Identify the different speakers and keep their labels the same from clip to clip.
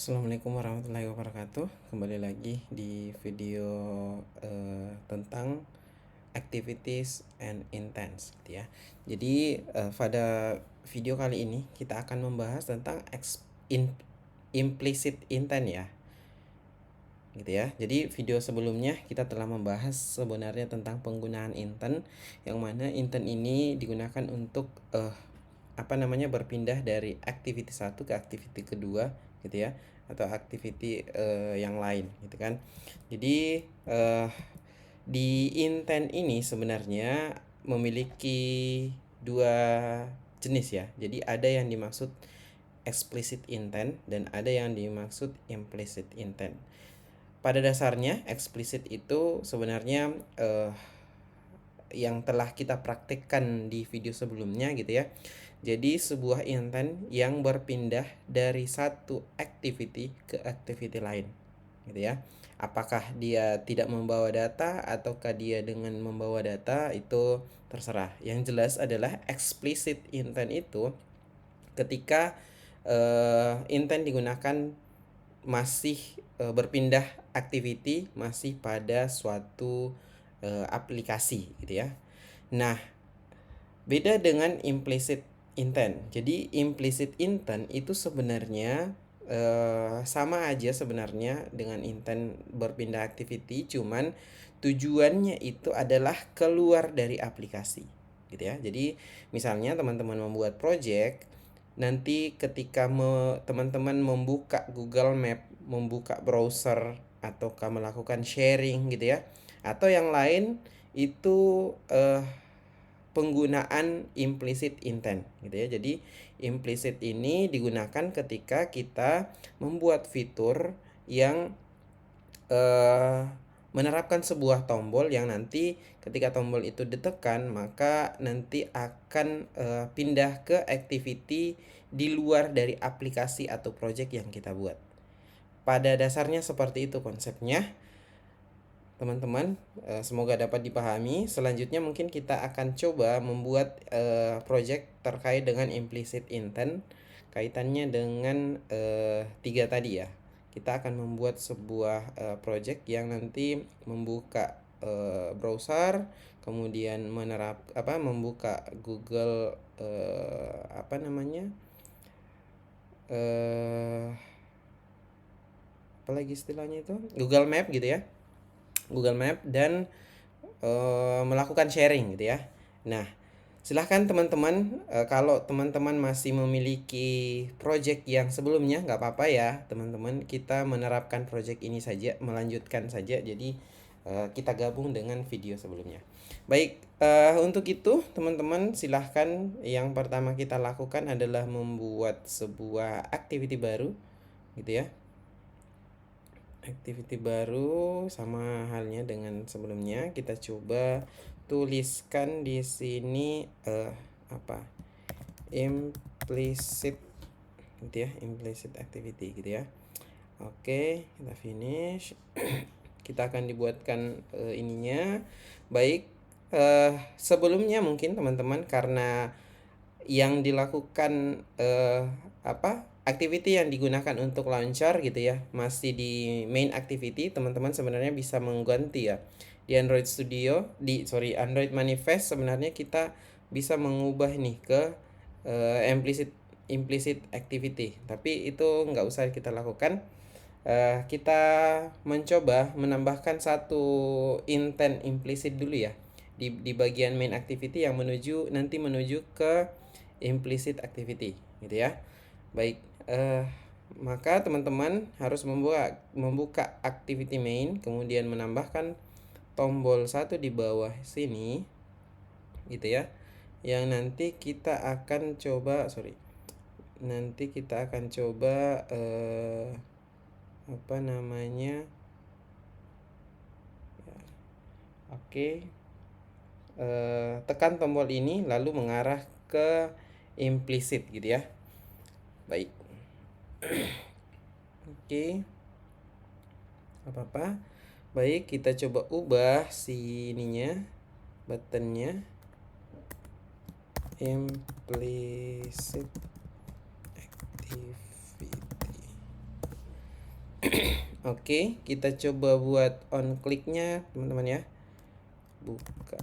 Speaker 1: Assalamualaikum warahmatullahi wabarakatuh. Kembali lagi di video tentang activities and intents gitu ya. Jadi pada video kali ini kita akan membahas tentang implicit intent ya. Gitu ya. Jadi video sebelumnya kita telah membahas sebenarnya tentang penggunaan intent, yang mana intent ini digunakan untuk berpindah dari activity satu ke activity kedua gitu ya, atau activity yang lain gitu kan. Jadi di intent ini sebenarnya memiliki dua jenis ya. Jadi ada yang dimaksud explicit intent dan ada yang dimaksud implicit intent. Pada dasarnya explicit itu sebenarnya yang telah kita praktekkan di video sebelumnya gitu ya. Jadi sebuah intent yang berpindah dari satu activity ke activity lain gitu ya. Apakah dia tidak membawa data ataukah dia dengan membawa data, itu terserah. Yang jelas adalah explicit intent itu ketika intent digunakan masih berpindah activity masih pada suatu aplikasi gitu ya. Nah, beda dengan implicit intent. Jadi implicit intent itu sebenarnya sama aja sebenarnya dengan intent berpindah activity, cuman tujuannya itu adalah keluar dari aplikasi gitu ya. Jadi misalnya teman-teman membuat project, nanti ketika teman-teman membuka Google Map, membuka browser, ataukah melakukan sharing gitu ya, atau yang lain, itu penggunaan implicit intent gitu ya. Jadi implicit ini digunakan ketika kita membuat fitur yang menerapkan sebuah tombol yang nanti ketika tombol itu ditekan maka nanti akan pindah ke activity di luar dari aplikasi atau project yang kita buat. Pada dasarnya seperti itu konsepnya teman-teman. Semoga dapat dipahami. Selanjutnya mungkin kita akan coba membuat project terkait dengan implicit intent, kaitannya dengan tiga tadi ya. Kita akan membuat sebuah project yang nanti membuka browser, kemudian membuka Google apalagi istilahnya itu, Google Map gitu ya. Google Map dan melakukan sharing gitu ya. Nah, silahkan teman-teman, kalau teman-teman masih memiliki project yang sebelumnya nggak apa-apa ya teman-teman, kita menerapkan project ini saja, melanjutkan saja. Jadi kita gabung dengan video sebelumnya. Baik, untuk itu teman-teman silahkan, yang pertama kita lakukan adalah membuat sebuah activity baru gitu ya. Activity baru sama halnya dengan sebelumnya, kita coba tuliskan di sini implicit gitu ya, implicit activity gitu ya. Oke, kita finish. Kita akan dibuatkan ininya. Baik, sebelumnya mungkin teman-teman, karena yang dilakukan activity yang digunakan untuk launcher gitu ya masih di main activity, teman-teman sebenarnya bisa mengganti ya. Di Android Studio, Android Manifest, sebenarnya kita bisa mengubah nih ke implicit activity, tapi itu nggak usah kita lakukan. Kita mencoba menambahkan satu intent implicit dulu ya di bagian main activity yang nanti menuju ke implicit activity gitu ya. Baik, maka teman-teman harus membuka activity main, kemudian menambahkan tombol satu di bawah sini gitu ya, yang nanti kita akan coba oke, tekan tombol ini lalu mengarah ke implicit gitu ya. Baik. Oke, apa-apa. Baik, kita coba ubah si ininya, buttonnya implicit activity. Oke, kita coba buat on click-nya teman-teman ya. Buka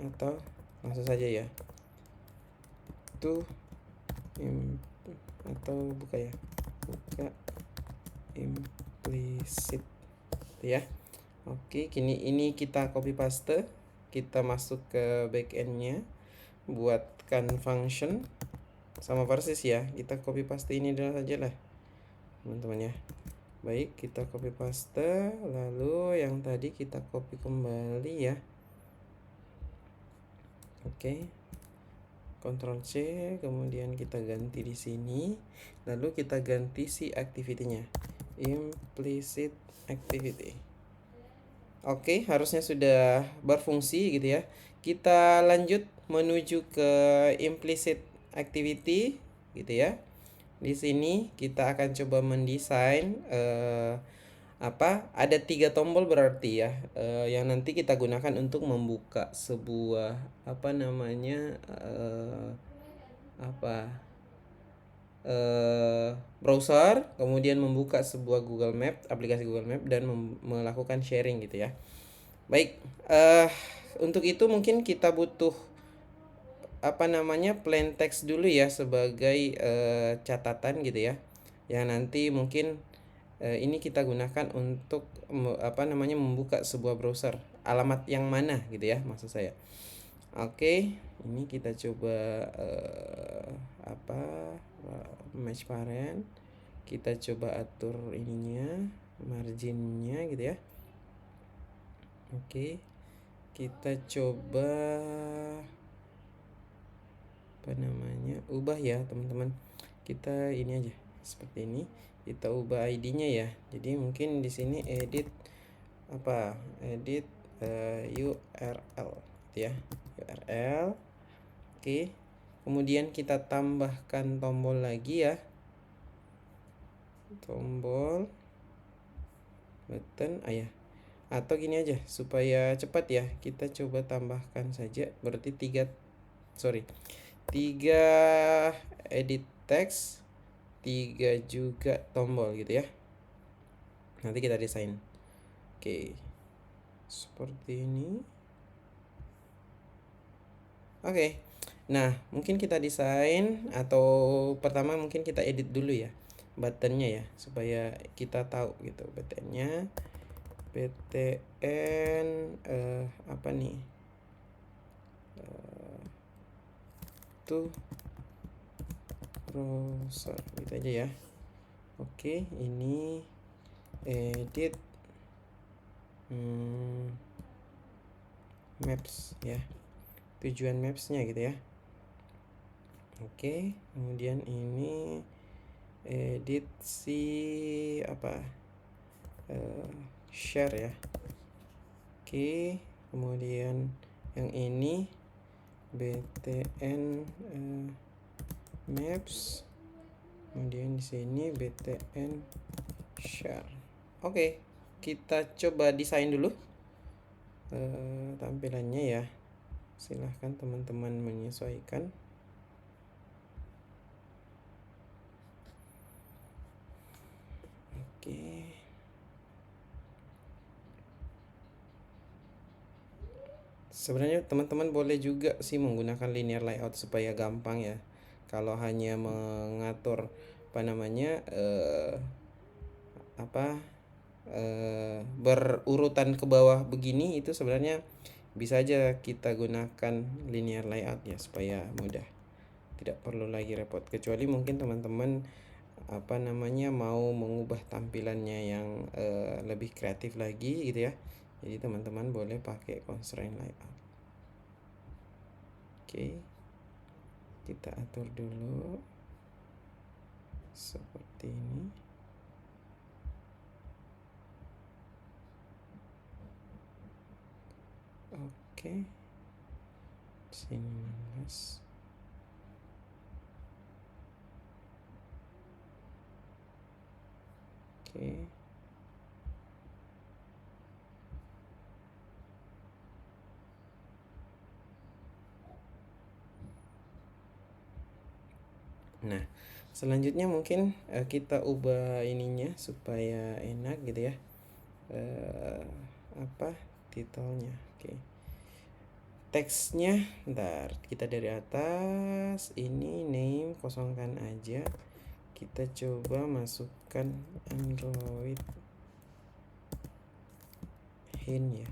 Speaker 1: atau langsung saja ya. Tuh atau buka ya. Buka implicit ya. Oke, kini ini kita copy paste, kita masuk ke backendnya, buatkan function sama persis ya. Kita copy paste ini dulu saja lah teman-teman ya. Baik, kita copy paste, lalu yang tadi kita copy kembali ya. Oke, Ctrl C, kemudian kita ganti di sini, lalu kita ganti si activity-nya, implicit activity. Oke, harusnya sudah berfungsi gitu ya. Kita lanjut menuju ke implicit activity gitu ya. Di sini kita akan coba mendesain ada 3 tombol berarti ya, yang nanti kita gunakan untuk membuka sebuah browser, kemudian membuka sebuah Google Map, aplikasi Google Map, dan melakukan sharing gitu ya. Baik, untuk itu mungkin kita butuh plain text dulu ya sebagai catatan gitu ya. Yang nanti mungkin ini kita gunakan untuk membuka sebuah browser. Alamat yang mana gitu ya maksud saya. Oke, ini kita coba match parent. Kita coba atur ininya, marginnya gitu ya. Oke. Kita coba ubah ya teman-teman. Kita ini aja seperti ini. Kita ubah ID-nya ya. Jadi mungkin di sini edit URL gitu ya. URL. Oke. Kemudian kita tambahkan tombol lagi ya. Tombol button atau gini aja supaya cepat ya, kita coba tambahkan saja berarti 3 edit text, 3 juga tombol gitu ya. Nanti kita desain. Oke, seperti ini. Oke, nah mungkin kita desain, atau pertama mungkin kita edit dulu ya buttonnya ya, supaya kita tahu gitu buttonnya. BTN browser gitu aja ya. Oke, ini edit maps ya, tujuan mapsnya gitu ya. Oke, kemudian ini edit share ya. Oke, kemudian yang ini btn maps, kemudian di sini btn share. Oke, kita coba desain dulu tampilannya ya. Silahkan teman-teman menyesuaikan. Oke. Sebenarnya teman-teman boleh juga sih menggunakan linear layout supaya gampang ya. Kalau hanya mengatur berurutan ke bawah begini, itu sebenarnya bisa aja kita gunakan linear layout ya supaya mudah. Tidak perlu lagi repot, kecuali mungkin teman-teman mau mengubah tampilannya yang lebih kreatif lagi gitu ya. Jadi teman-teman boleh pakai constraint layout. Oke, kita atur dulu seperti ini. Oke, sini 16. Oke. Nah, Selanjutnya mungkin kita ubah ininya supaya enak gitu ya. Apa titelnya? Oke. Teksnya, ntar kita dari atas ini name kosongkan aja. Kita coba masukkan Android hint ya.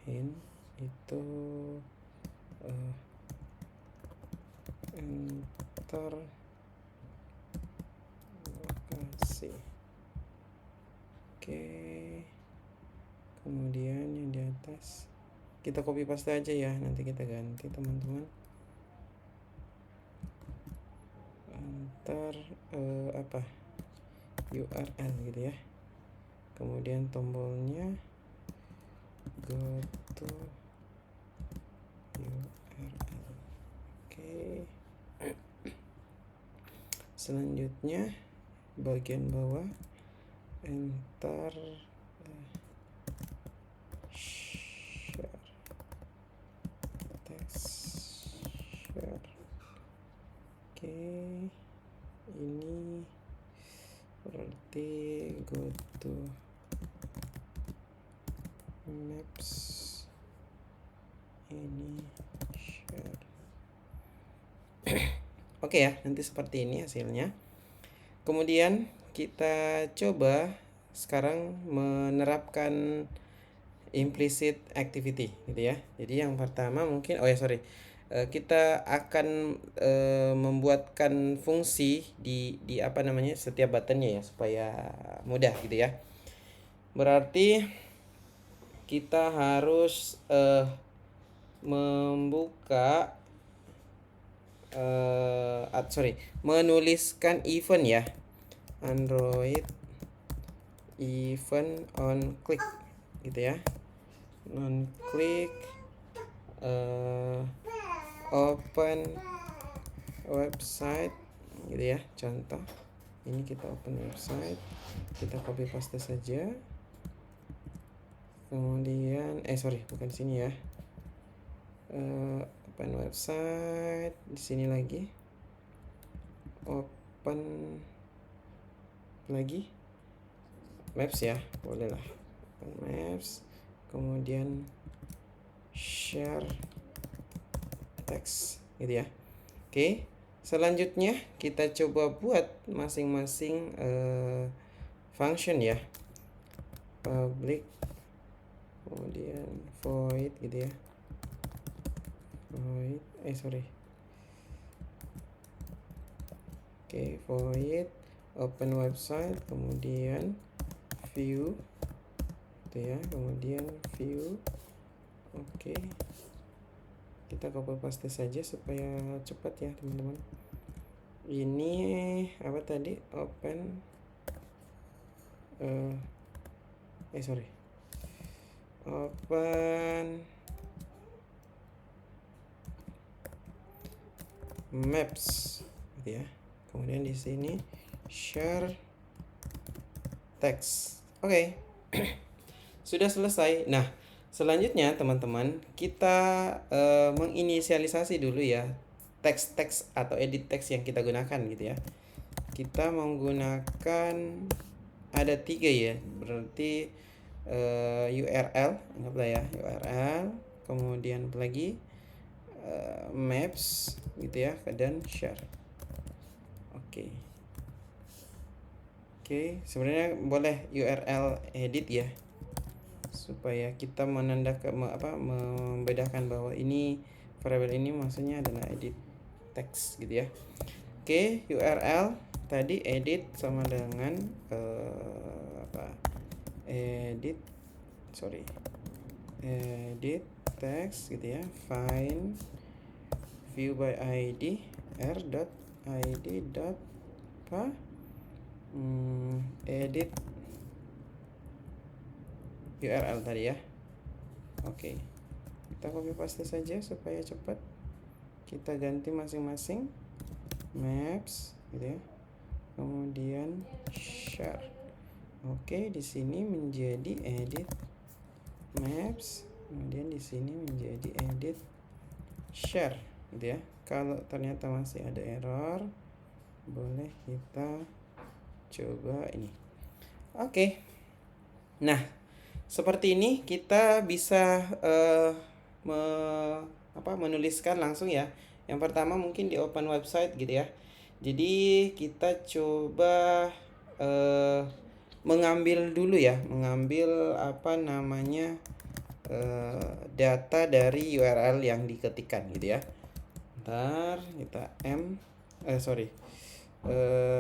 Speaker 1: Hint itu enter lokasi. Oke, kemudian yang di atas kita copy paste aja ya, nanti kita ganti teman-teman. Enter apa URL gitu ya, kemudian tombolnya go to URL. Oke. Selanjutnya bagian bawah enter share text share. Oke, ini berarti go to maps, ini share. Oke ya, nanti seperti ini hasilnya. Kemudian kita coba sekarang menerapkan implicit activity gitu ya. Jadi yang pertama mungkin kita akan membuatkan fungsi di apa namanya setiap buttonnya ya supaya mudah gitu ya. Berarti kita harus membuka menuliskan event ya, Android event on click gitu ya, on click open website gitu ya. Contoh ini kita open website, kita copy paste saja, kemudian bukan sini ya, open website, di sini lagi open lagi maps ya, boleh lah, open maps, kemudian share text gitu ya. Oke, selanjutnya kita coba buat masing-masing function ya, public, kemudian void gitu ya, void Oke, void open website, kemudian view gitu ya, kemudian view. Oke, kita copy paste saja supaya cepat ya teman-teman. Ini apa tadi, open open maps gitu ya, kemudian di sini share text. Oke. Sudah selesai. Nah, selanjutnya teman-teman kita menginisialisasi dulu ya teks-teks atau edit teks yang kita gunakan gitu ya. Kita menggunakan ada 3 ya, berarti URL, anggaplah ya URL, kemudian apa lagi, maps gitu ya, dan share. Oke, sebenarnya boleh URL edit ya, supaya kita membedakan bahwa ini variabel ini maksudnya adalah edit text gitu ya. Oke, URL tadi edit sama dengan edit text gitu ya, find view by id r.id edit URL tadi ya. Oke, kita copy paste saja supaya cepat. Kita ganti masing-masing maps gitu ya, kemudian share. Oke, di sini menjadi edit maps, kemudian di sini menjadi edit share gitu ya. Kalau ternyata masih ada error, boleh kita coba ini. Oke. Nah, seperti ini kita bisa menuliskan langsung ya. Yang pertama mungkin di open website gitu ya. Jadi kita coba mengambil dulu ya, mengambil data dari URL yang diketikkan gitu ya. Ntar kita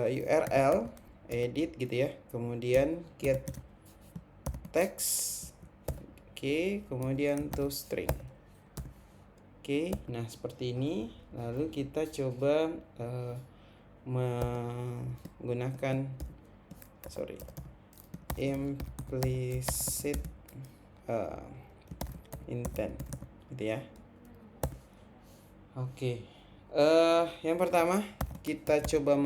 Speaker 1: URL edit gitu ya, kemudian get text, oke, kemudian to string. Oke, nah seperti ini. Lalu kita coba menggunakan implicit intent gitu ya. Oke. Yang pertama kita coba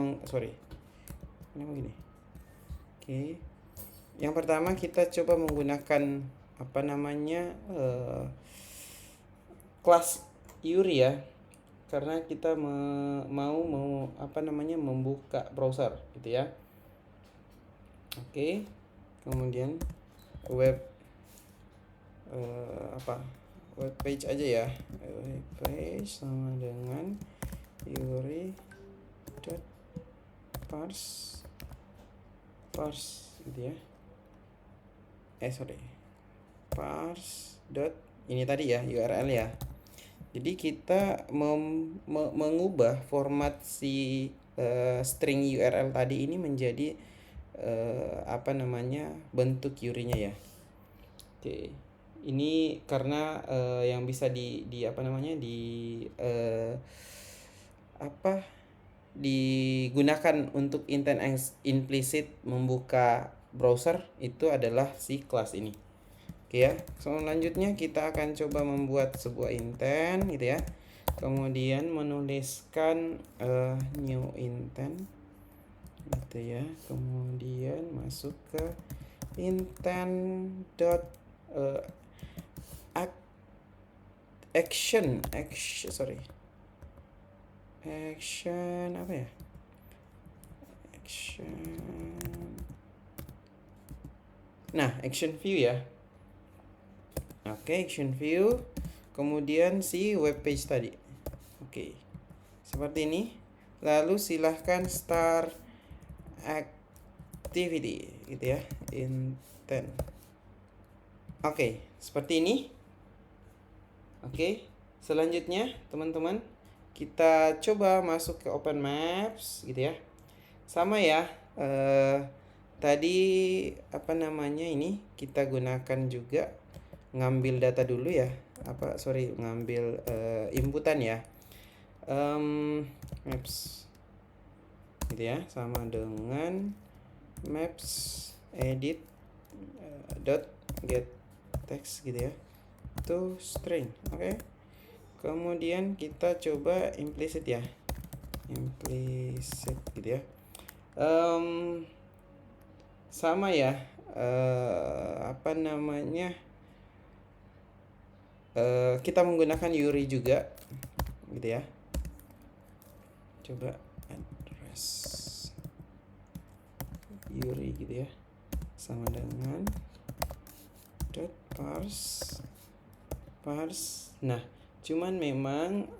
Speaker 1: kenapa gini? Oke. Yang pertama kita coba menggunakan kelas URI ya, karena kita mau membuka browser gitu ya. Oke. Kemudian web page aja ya. Web page sama dengan URI.parse gitu ya. Parse ini tadi ya URL ya. Jadi kita mengubah format si string URL tadi ini menjadi bentuk URI-nya ya. Oke. Ini karena yang bisa digunakan untuk intent implicit membuka browser itu adalah si kelas ini. Oke ya. Selanjutnya kita akan coba membuat sebuah intent gitu ya. Kemudian menuliskan new intent gitu ya. Kemudian masuk ke intent action apa ya? Action view ya. Oke, action view. Kemudian si web page tadi. Oke. Seperti ini. Lalu silahkan start activity gitu ya. Intent. Oke, seperti ini. Oke. Selanjutnya, teman-teman, kita coba masuk ke Open Maps gitu ya. Sama ya. Tadi ini kita gunakan juga ngambil data dulu ya. Ngambil inputan ya. Maps gitu ya, sama dengan maps edit get text gitu ya, to string. Oke. Kemudian kita coba implicit ya, implicit gitu ya. Sama ya, kita menggunakan URI juga gitu ya. Coba address URI gitu ya, sama dengan parse. Nah, cuman memang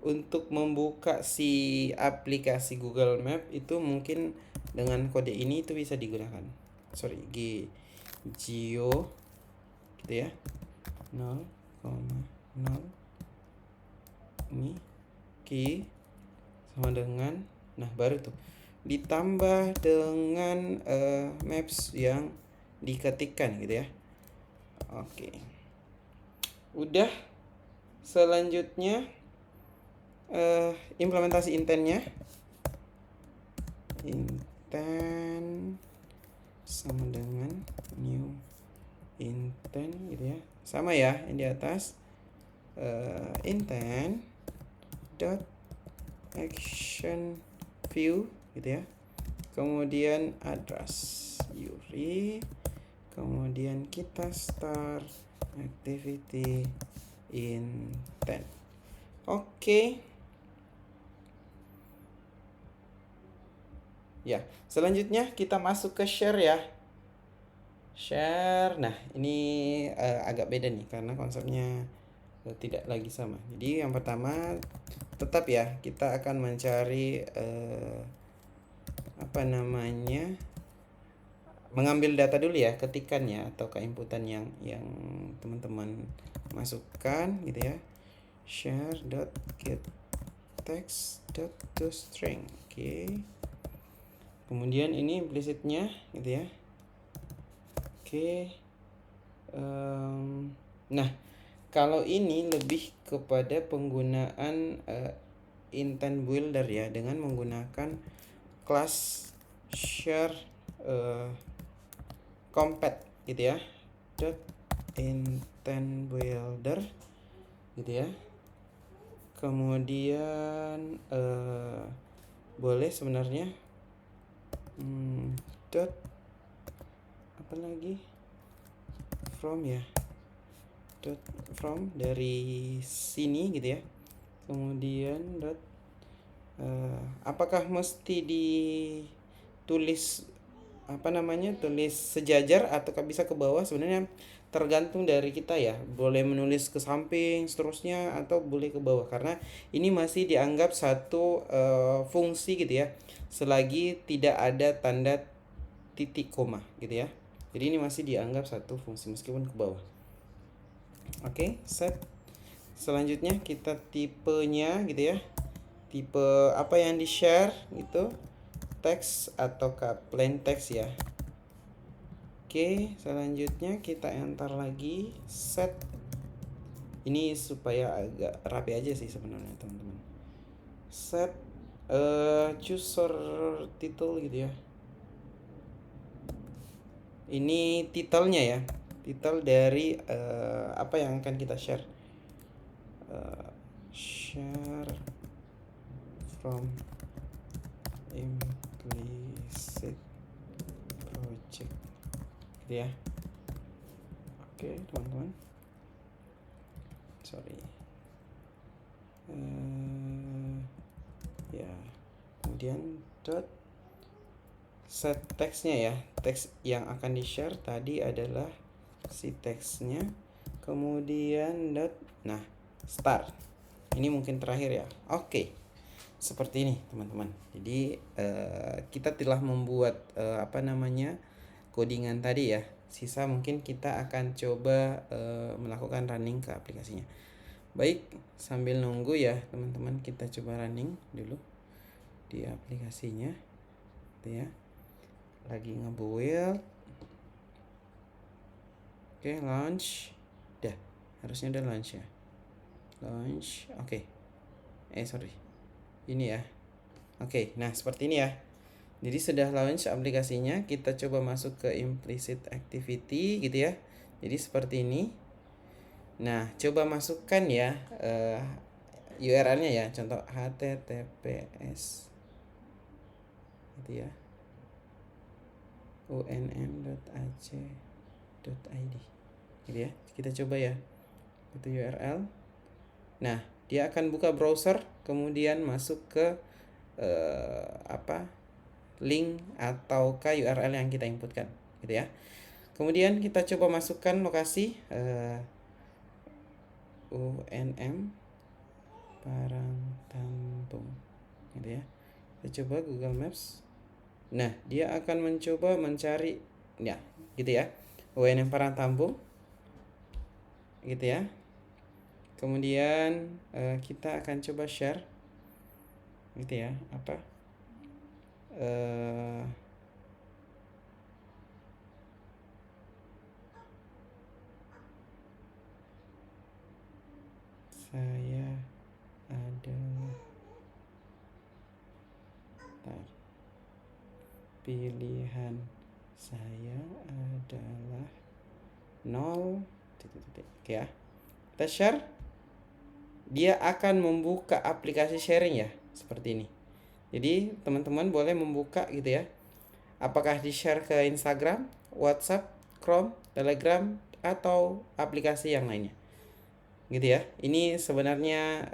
Speaker 1: untuk membuka si aplikasi Google Map itu mungkin dengan kode ini itu bisa digunakan. Geo gitu ya. 0,0 ini key sama dengan, nah baru tuh ditambah dengan maps yang diketikkan gitu ya. Oke. Udah. Selanjutnya implementasi intentnya. Intent sama dengan new intent gitu ya. Sama ya yang di atas. Intent dot action view gitu ya. Kemudian address URI. Kemudian kita start activity intent. Oke. Ya, selanjutnya kita masuk ke share ya. Share. Nah, ini agak beda nih karena konsepnya tidak lagi sama. Jadi yang pertama tetap ya kita akan mencari apa namanya, mengambil data dulu ya, ketikannya atau inputan yang teman-teman masukkan gitu ya. Share dot get text dot to string. Oke. Kemudian ini implicitnya gitu ya. Oke. Nah, kalau ini lebih kepada penggunaan intent builder ya, dengan menggunakan kelas share compat gitu ya, dot intent builder gitu ya. Kemudian boleh sebenarnya dot apa lagi, from ya, dot from dari sini gitu ya. Kemudian dot apakah mesti ditulis apa namanya, tulis sejajar ataukah bisa ke bawah? Sebenarnya tergantung dari kita ya, boleh menulis ke samping seterusnya atau boleh ke bawah, karena ini masih dianggap satu fungsi gitu ya, selagi tidak ada tanda titik koma gitu ya. Jadi ini masih dianggap satu fungsi meskipun ke bawah. Oke, set. Selanjutnya kita tipenya gitu ya, tipe apa yang di share gitu, teks atau plain text ya. Oke, selanjutnya kita enter lagi set. Ini supaya agak rapi aja sih sebenarnya teman-teman. Set choose source title gitu ya. Ini titelnya ya, titel dari apa yang akan kita share. Share from implicit project gitu ya. Oke teman-teman, sorry ya. Kemudian dot set teksnya ya, teks yang akan di share tadi adalah si teksnya. Kemudian dot, nah start, ini mungkin terakhir ya. Oke, seperti ini teman-teman. Jadi kita telah membuat apa namanya, codingan tadi ya. Sisa mungkin kita akan coba melakukan running ke aplikasinya. Baik, sambil nunggu ya teman-teman, kita coba running dulu di aplikasinya gitu ya. Lagi ngebuild. Oke, launch. Dah, harusnya udah launch ya. Launch. Oke. Sorry. Ini ya. Oke, nah seperti ini ya. Jadi sudah launch aplikasinya, kita coba masuk ke implicit activity gitu ya. Jadi seperti ini. Nah, coba masukkan ya URL-nya ya. Contoh https gitu ya, unm.ac.id gitu ya. Kita coba ya, itu URL. Nah, dia akan buka browser, kemudian masuk ke apa, link atau ke URL yang kita inputkan gitu ya. Kemudian kita coba masukkan lokasi UNM Parangtampung gitu ya. Kita coba Google Maps. Nah, dia akan mencoba mencari ya gitu ya, UNM Parangtampung gitu ya. Kemudian kita akan coba share gitu ya, apa saya adalah pilihan saya adalah 0 titik. Oke ya, kita share. Dia akan membuka aplikasi sharing ya, seperti ini. Jadi teman-teman boleh membuka gitu ya, apakah di share ke Instagram, WhatsApp, Chrome, Telegram, atau aplikasi yang lainnya gitu ya. Ini sebenarnya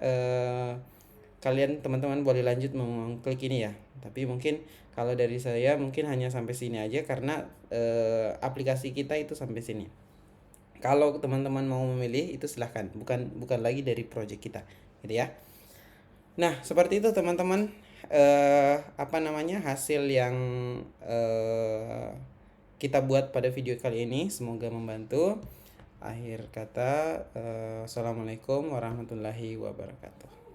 Speaker 1: kalian teman-teman boleh lanjut mengklik ini ya, Tapi mungkin kalau dari saya mungkin hanya sampai sini aja karena aplikasi kita itu sampai sini. Kalau teman-teman mau memilih itu silahkan, bukan bukan lagi dari project kita, gitu ya. Nah, seperti itu teman-teman, apa namanya, hasil yang kita buat pada video kali ini. Semoga membantu. Akhir kata, assalamualaikum warahmatullahi wabarakatuh.